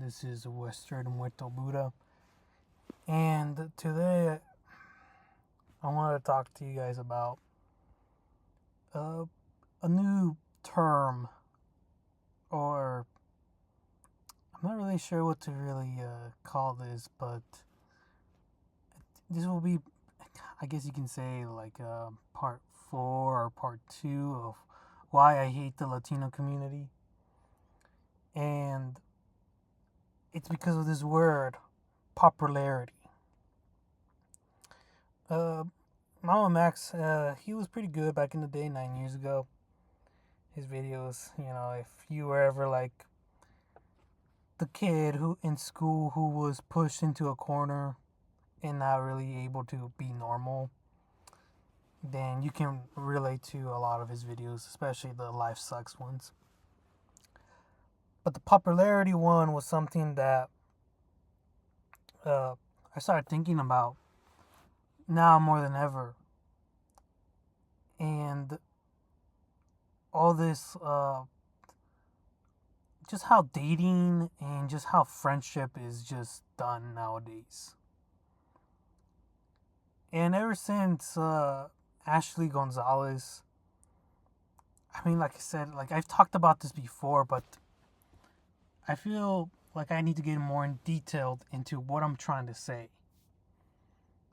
This is Western Muerto Buddha. And today I want to talk to you guys about uh, a new term, or I'm not really sure what to really call this, but this will be, I guess you can say, like part 4 or part 2 of why I hate the Latino community. And it's because of this word, popularity. Mama Max, he was pretty good back in the day, 9 years ago. His videos, if you were ever like the kid who in school who was pushed into a corner and not really able to be normal, then you can relate to a lot of his videos, especially the Life Sucks ones. But the popularity one was something that I started thinking about now more than ever. And all this, just how dating and just how friendship is just done nowadays. And ever since Ashley Gonzalez, I mean, like I said, like I've talked about this before, but I feel like I need to get more in detailed into what I'm trying to say.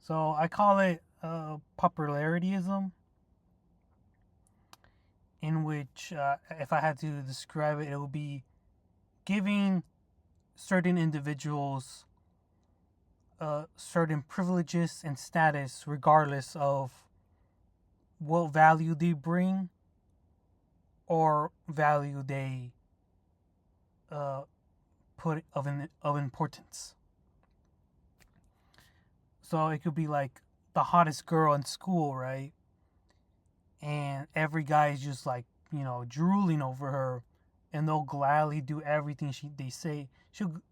So I call it Popularity-ism, in which, if I had to describe it, it would be giving certain individuals certain privileges and status regardless of what value they bring or value they put of importance. So it could be like the hottest girl in school, right? And every guy is just like, drooling over her, and they'll gladly do everything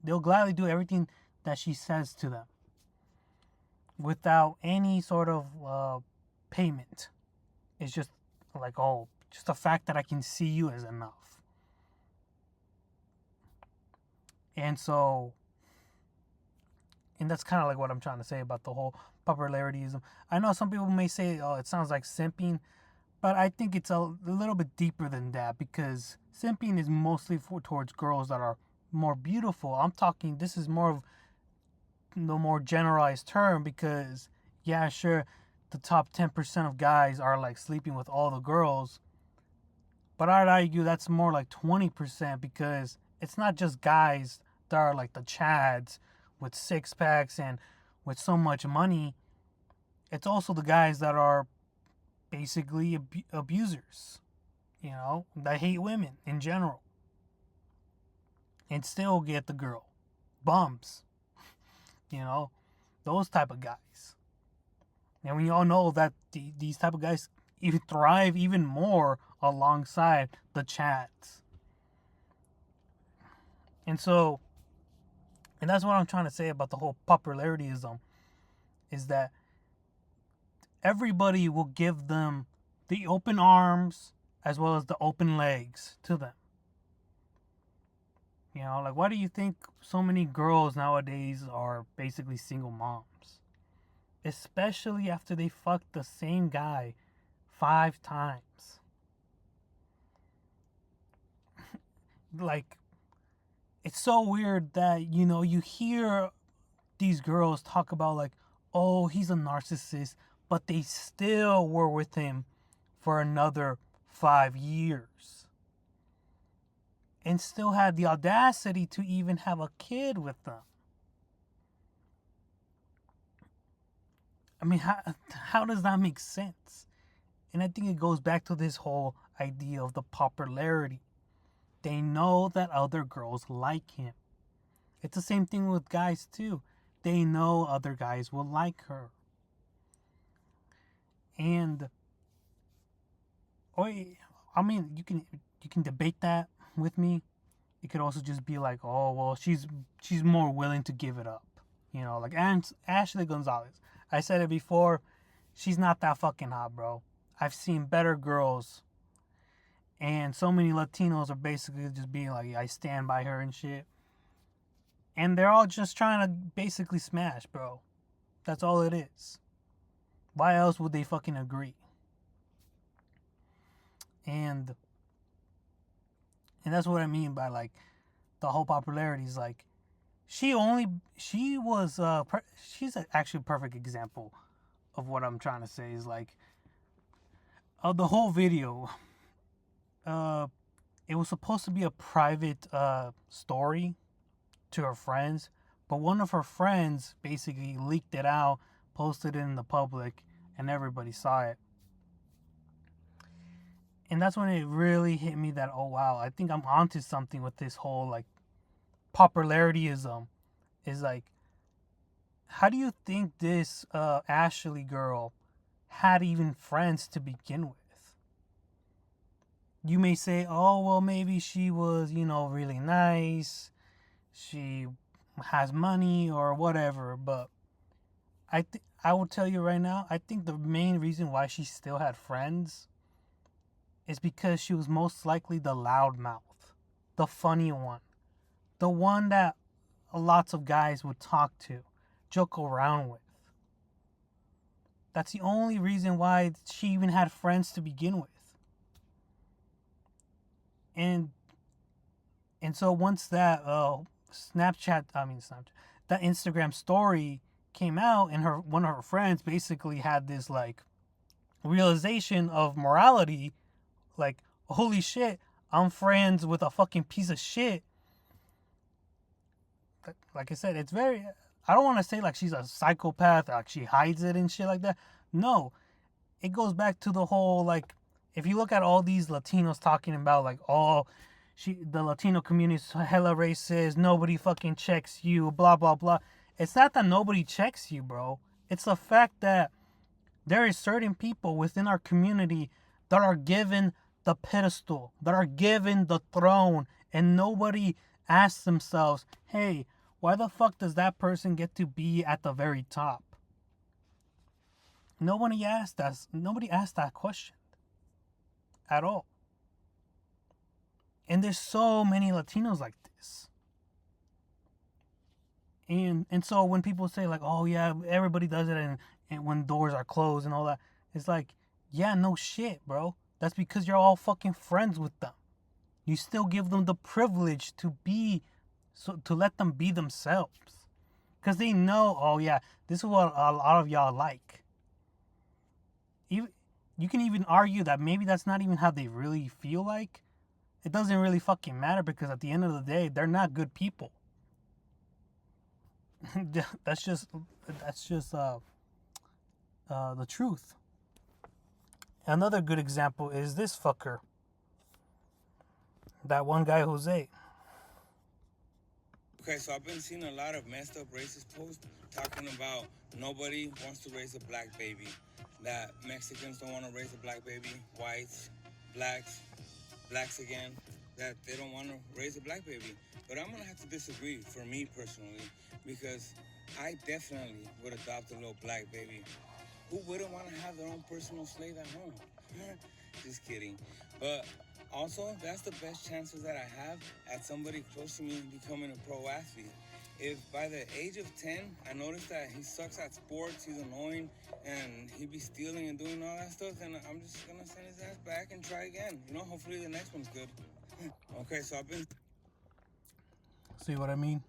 they'll gladly do everything that she says to them without any sort of payment. It's just like, just the fact that I can see you is enough. And that's kind of like what I'm trying to say about the whole popularityism. I know some people may say, it sounds like simping, but I think it's a little bit deeper than that, because simping is mostly towards girls that are more beautiful. I'm talking, this is more of the more generalized term, because, yeah, sure, the top 10% of guys are like sleeping with all the girls, but I'd argue that's more like 20%, because it's not just guys that are like the chads with six packs and with so much money. It's also the guys that are basically abusers, that hate women in general and still get the girl. Bums, those type of guys. And we all know that these type of guys even thrive even more alongside the chads. And that's what I'm trying to say about the whole popularityism, is that everybody will give them the open arms as well as the open legs to them. Like, why do you think so many girls nowadays are basically single moms? Especially after they fucked the same guy 5 times. Like, it's so weird that, you hear these girls talk about, like, oh, he's a narcissist, but they still were with him for another 5 years. And still had the audacity to even have a kid with them. I mean, how does that make sense? And I think it goes back to this whole idea of the popularity. They know that other girls like him. It's the same thing with guys too. They know other guys will like her. And I mean, you can debate that with me. It could also just be like, oh well, she's more willing to give it up. Like Ashley Gonzalez. I said it before, she's not that fucking hot, bro. I've seen better girls. And so many Latinos are basically just being like, I stand by her and shit. And they're all just trying to basically smash, bro. That's all it is. Why else would they fucking agree? And that's what I mean by like the whole popularity is like she's actually a perfect example of what I'm trying to say is like the whole video it was supposed to be a private story to her friends, but one of her friends basically leaked it out, posted it in the public, and everybody saw it. And that's when it really hit me that, oh wow, I think I'm onto something with this whole like popularity-ism. Is like, how do you think this Ashley girl had even friends to begin with? You may say, oh well, maybe she was, really nice, she has money or whatever, but I will tell you right now, I think the main reason why she still had friends is because she was most likely the loudmouth, the funny one, the one that lots of guys would talk to, joke around with. That's the only reason why she even had friends to begin with. And so once that that Instagram story came out, and one of her friends basically had this like realization of morality, like, holy shit, I'm friends with a fucking piece of shit. Like I said, it's very, I don't want to say like she's a psychopath, like she hides it and shit like that. No, it goes back to the whole like, if you look at all these Latinos talking about like, oh, the Latino community is hella racist, nobody fucking checks you, blah blah blah. It's not that nobody checks you, bro. It's the fact that there is certain people within our community that are given the pedestal, that are given the throne, and nobody asks themselves, hey, why the fuck does that person get to be at the very top? Nobody asked that question at all. And there's so many Latinos like this. And so when people say like, oh yeah, everybody does it, and when doors are closed and all that, it's like, yeah, no shit, bro. That's because you're all fucking friends with them. You still give them the privilege to let them be themselves. Because they know, oh yeah, this is what a lot of y'all like. Even, you can even argue that maybe that's not even how they really feel like. It doesn't really fucking matter, because at the end of the day, they're not good people. that's just the truth. Another good example is this fucker. That one guy, Jose. Okay, so I've been seeing a lot of messed up racist posts talking about nobody wants to raise a black baby. That Mexicans don't want to raise a black baby, whites, blacks again, that they don't want to raise a black baby. But I'm going to have to disagree for me personally, because I definitely would adopt a little black baby. Who wouldn't want to have their own personal slave at home? Just kidding. But also, that's the best chances that I have at somebody close to me becoming a pro athlete. If by the age of 10, I notice that he sucks at sports, he's annoying, and he be stealing and doing all that stuff, then I'm just going to send his ass back and try again. Hopefully the next one's good. Okay, so I've been... See what I mean?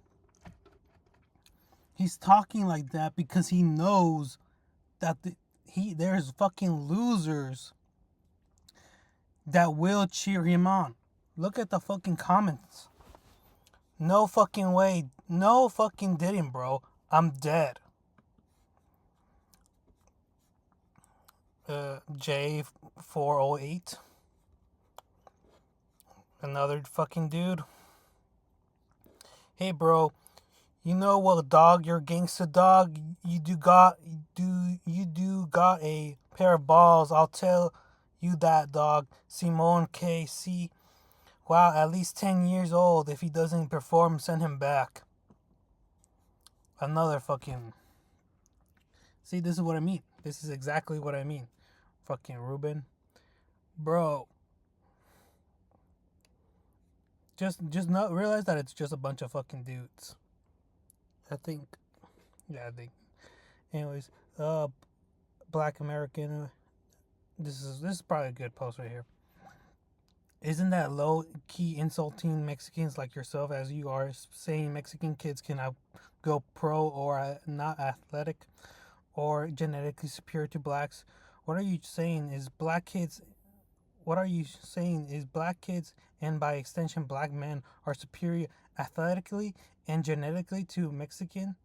He's talking like that because he knows that there's fucking losers that will cheer him on. Look at the fucking comments. No fucking way. No fucking didn't, bro. I'm dead. J408. Another fucking dude. Hey, bro. You know what, dog? You're a gangster dog. You do got a pair of balls. I'll tell you that, dog. Simone KC. Wow, at least 10 years old. If he doesn't perform, send him back. Another fucking... See, this is what I mean. This is exactly what I mean. Fucking Ruben. Bro. Just not realize that it's just a bunch of fucking dudes. I think. Yeah, I think. Anyways, Black American. This is probably a good post right here. Isn't that low key insulting Mexicans like yourself as you are saying Mexican kids cannot go pro or not athletic or genetically superior to blacks? What are you saying is black kids? What are you saying is black kids and by extension black men are superior athletically and genetically to Mexican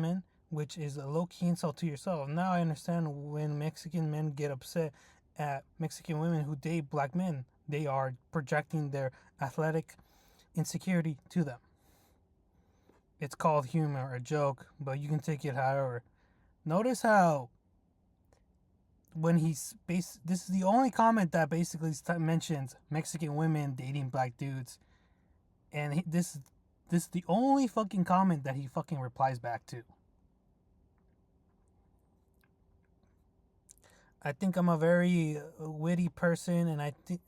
men, which is a low key insult to yourself. Now I understand when Mexican men get upset at Mexican women who date black men. They are projecting their athletic insecurity to them. It's called humor, a joke, but you can take it however. Notice how when this is the only comment that basically mentions Mexican women dating black dudes, and this is the only fucking comment that he fucking replies back to. I think I'm a very witty person, and I think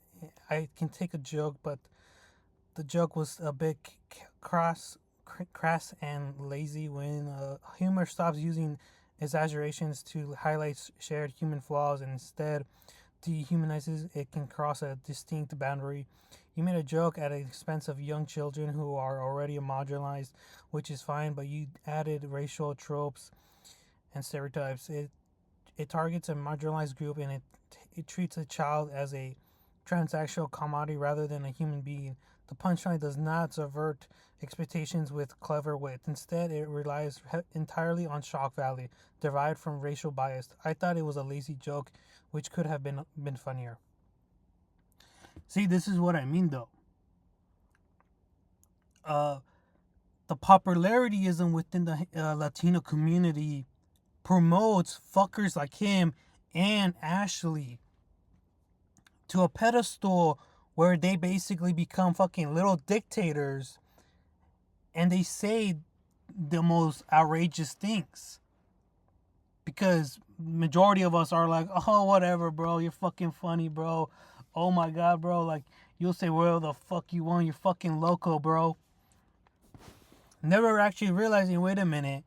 I can take a joke, but the joke was a bit crass and lazy. When humor stops using exaggerations to highlight shared human flaws and instead dehumanizes, it can cross a distinct boundary. You made a joke at the expense of young children who are already marginalized, which is fine, but you added racial tropes and stereotypes. It targets a marginalized group, and it treats a child as a transactional commodity rather than a human being. The punchline does not subvert expectations with clever wit. Instead, it relies entirely on shock value, derived from racial bias. I thought it was a lazy joke, which could have been funnier. See, this is what I mean, though. The popularity-ism within the Latino community promotes fuckers like him and Ashley to a pedestal where they basically become fucking little dictators and they say the most outrageous things. Because majority of us are like, oh, whatever, bro, you're fucking funny, bro. Oh my god, bro, like, you'll say whatever the fuck you want, you're fucking loco, bro. Never actually realizing, wait a minute,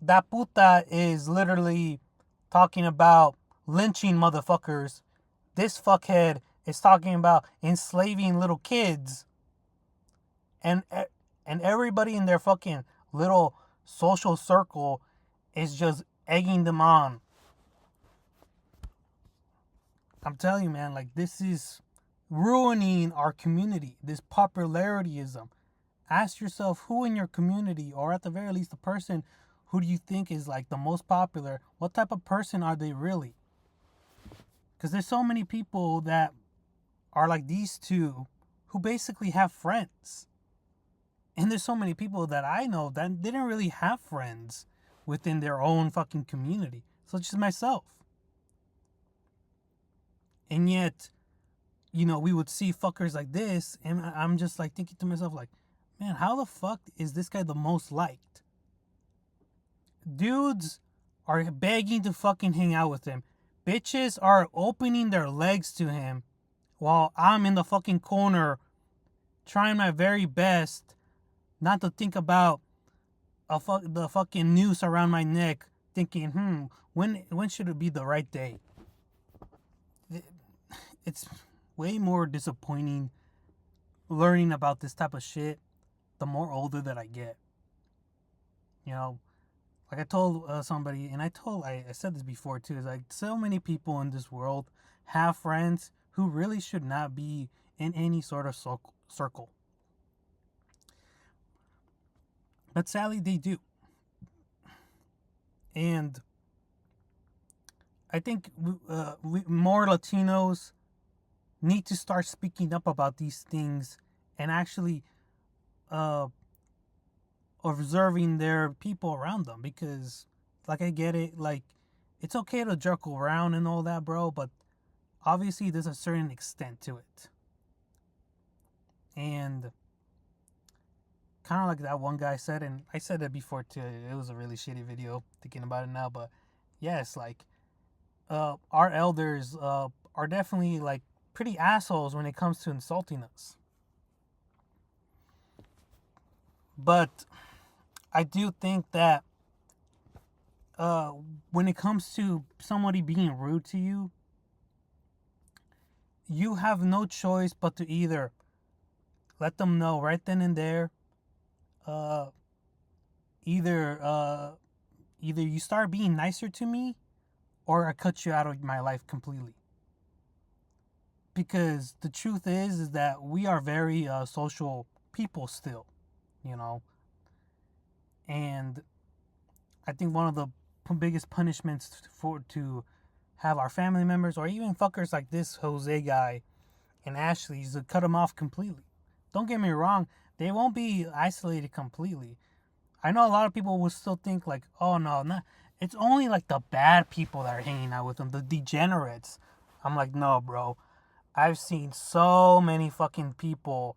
that puta is literally talking about lynching motherfuckers. This fuckhead is talking about enslaving little kids. And everybody in their fucking little social circle is just egging them on. I'm telling you, man, like, this is ruining our community. This popularity-ism. Ask yourself who in your community, or at the very least the person who do you think is like the most popular, what type of person are they really? Because there's so many people that are like these two who basically have friends. And there's so many people that I know that didn't really have friends within their own fucking community, such as myself. And yet, you know, we would see fuckers like this, and I'm just like thinking to myself, like, man, how the fuck is this guy the most liked? Dudes are begging to fucking hang out with him. Bitches are opening their legs to him while I'm in the fucking corner trying my very best not to think about the fucking noose around my neck, thinking, when should it be the right day? It's way more disappointing learning about this type of shit the more older that I get. You know, like I told somebody, and I said this before too, is like so many people in this world have friends who really should not be in any sort of circle. But sadly, they do. And I think more Latinos need to start speaking up about these things and actually observing their people around them. Because, like, I get it, like, it's okay to jerk around and all that, bro, but obviously there's a certain extent to it. And kind of like that one guy said, and I said it before too, it was a really shitty video thinking about it now, but yes, like, our elders are definitely like pretty assholes when it comes to insulting us. But I do think that uh, when it comes to somebody being rude to you, you have no choice but to either let them know right then and there, uh, either either you start being nicer to me, or I cut you out of my life completely. Because the truth is that we are very social people still, you know. And I think one of the biggest punishments for to have our family members or even fuckers like this Jose guy and Ashley is to cut them off completely. Don't get me wrong, they won't be isolated completely. I know a lot of people will still think like, oh no, not, it's only like the bad people that are hanging out with them, the degenerates. I'm like, no, bro. I've seen so many fucking people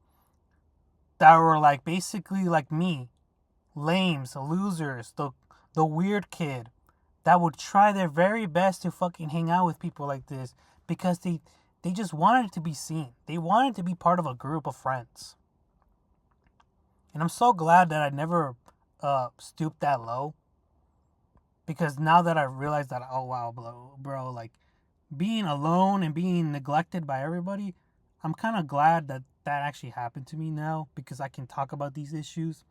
that were like basically like me, lames, losers, the weird kid that would try their very best to fucking hang out with people like this because they just wanted to be seen. They wanted to be part of a group of friends. And I'm so glad that I never stooped that low, because now that I realized that, oh wow, bro, like being alone and being neglected by everybody, I'm kind of glad that that actually happened to me now, because I can talk about these issues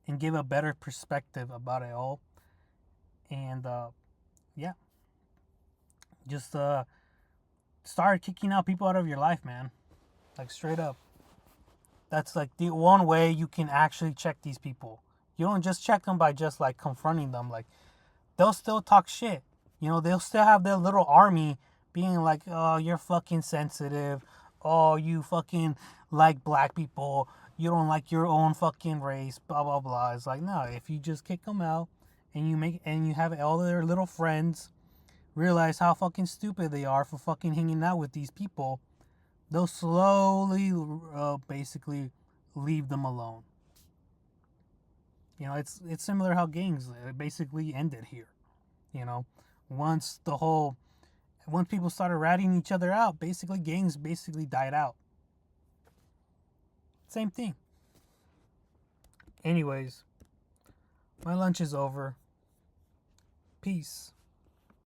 and give a better perspective about it all. And yeah, just start kicking out people out of your life, man. Like straight up. That's like the one way you can actually check these people. You don't just check them by just like confronting them. Like they'll still talk shit. You know, they'll still have their little army being like, oh, you're fucking sensitive. Oh, you fucking like black people. You don't like your own fucking race. Blah blah blah. It's like, no, if you just kick them out and you have all their little friends realize how fucking stupid they are for fucking hanging out with these people, they'll slowly, basically, leave them alone. You know, it's similar how gangs basically ended here. You know, once the whole once people started ratting each other out, basically gangs basically died out. Same thing. Anyways, my lunch is over. Peace.